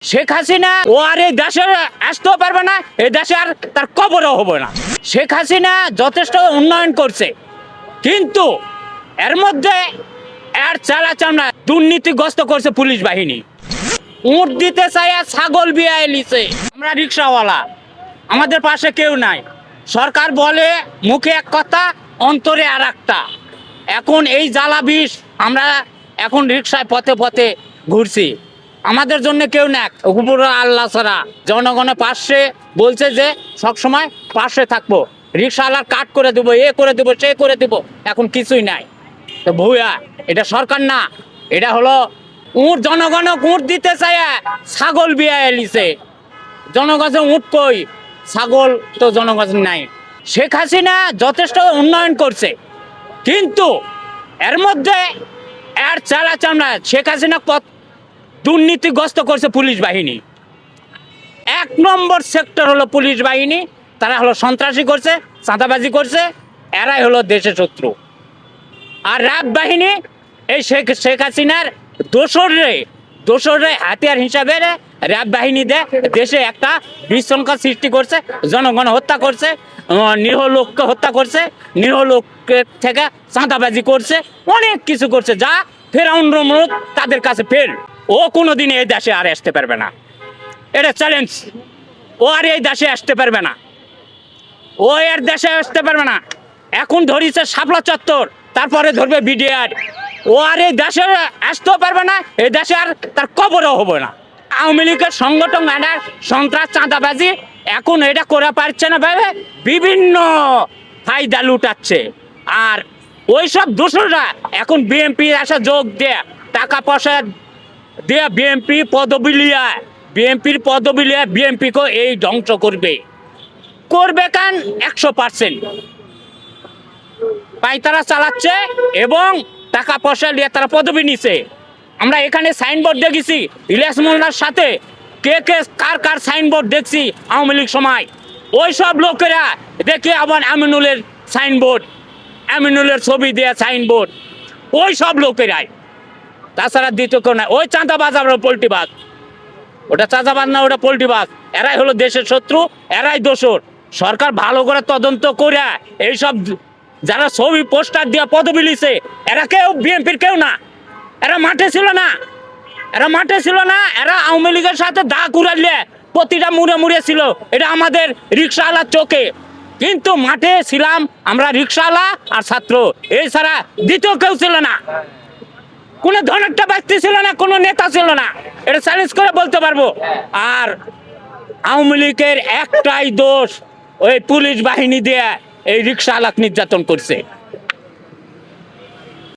শেখ হাসিনা ও আর এই দেশে আসতেও পারবে না, এই দেশে আর তার কবরও হবে না। শেখ হাসিনা যথেষ্ট উন্নয়ন করছে, কিন্তু এর মধ্যে এর চামড়া দুর্নীতিগ্রস্ত করছে পুলিশ বাহিনী। উঁট দিতে চাই আর ছাগল বিয়ায় লিছে। আমরা রিক্সাওয়ালা, আমাদের পাশে কেউ নাই। সরকার বলে মুখে এক কথা, অন্তরে আর একটা। এখন এই জ্বালা বিষ, আমরা এখন রিক্সায় পথে পথে ঘুরছি, আমাদের জন্য কেউ না, উপর আল্লাহ ছাড়া। জনগণের পাশে বলছে যে সবসময় পাশে থাকবো, রিক্সাওয়ালার কাট করে দেবো, এ করে দেবো, সে করে দেবো, এখন কিছুই নাই। তো ভুয়া, এটা সরকার না, এটা হলো উঁট। জনগণ উঁট দিতে চায়, ছাগল বিয়ায় লিছে। জনগণের উঁট কই, ছাগল তো জনগণের নাই। শেখ হাসিনা যথেষ্ট উন্নয়ন করছে, কিন্তু এর মধ্যে এর চামড়া শেখ হাসিনা দুর্নীতিগ্রস্ত করছে পুলিশ বাহিনী। এক নম্বর সেক্টর হলো পুলিশ বাহিনী, তারা হলো সন্ত্রাসী করছে, চাঁদাবাজি করছে, এরাই হলো দেশের শত্রু। আর র্যাব বাহিনী এই শেখ হাসিনার দোসরে হাতিয়ার হিসাবে র্যাব বাহিনী দেশে একটা বিশৃঙ্খলা সৃষ্টি করছে, জনগণ হত্যা করছে, নিরীহ লোককে হত্যা করছে, নিরীহ লোকের থেকে চাঁদাবাজি করছে, অনেক কিছু করছে, যা ফেরাউন নমরুদ তাদের কাছে ফেল। ও কোনোদিন এই দেশে আর আসতে পারবে না, এটা চ্যালেঞ্জ। ও আর এই দেশে আসতে পারবে না, ও এর দেশে আসতে পারবে না। এখন ধরিছে শাপলা চত্বর, তারপরে ধরবে বিডিআর। ও আর এই দেশে আসতেও পারবে না, এই দেশে আর তার কবরও হবে না। আওয়ামী লীগের সংগঠন সন্ত্রাস চাঁদাবাজি এখন এটা করে পারছে না ভাবে বিভিন্ন ফায়দা লুটাচ্ছে। আর ওই সব দোষরা এখন বিএনপি আসা যোগ দেয়, টাকা পয়সা দিয়ে বিএনপির পদবি লিয়া বিএনপিকে এই ধ্বংস করবে কান 100% পাইতারা চালাচ্ছে এবং টাকা পয়সা নিয়ে তারা পদবি নিছে। আমরা এখানে সাইনবোর্ড দেখেছি ইলিয়াস মোল্লার সাথে, কে কার সাইনবোর্ড দেখছি আওয়ামী লীগ সময়। ওই সব লোকেরা দেখে আবার আমিনুলের সাইনবোর্ড, আমিনুলের ছবি দেয়া সাইনবোর্ড, ওই সব লোকেরাই। তাছাড়া দ্বিতীয় কেউ নাই। ওই চাঁদাবাজ আর পোল্ট্রিবাজ, ওটা চাঁদাবাজ না, ওটা পোল্ট্রিবাজ। এরাই হলো দেশের শত্রু, এরাই দোষর। সরকার ভালো করে তদন্ত করে এইসব যারা ছবি পোস্টার দিয়ে পদবি লিছে, এরা কেউ বিএনপির কেউ না, এরা মাঠে ছিল না, এরা আওয়ামী লীগের সাথে দা কুড়ালে প্রতিটা মুড়ে ছিল। এটা আমাদের রিক্সাওয়ালার চোখে, কিন্তু মাঠে ছিলাম আমরা রিক্সাওয়ালা আর ছাত্র, এই ছাড়া দ্বিতীয় কেউ ছিল না। কোনো ধনেরটা ব্যক্তি ছিল না, কোনো নেতা ছিল না, এটা চ্যালেঞ্জ করে বলতে পারবো। আর আওয়ামী লীগের একটাই দোষ, ওই পুলিশ বাহিনী দিয়ে এই রিক্সাওয়ালাকে নির্যাতন করছে।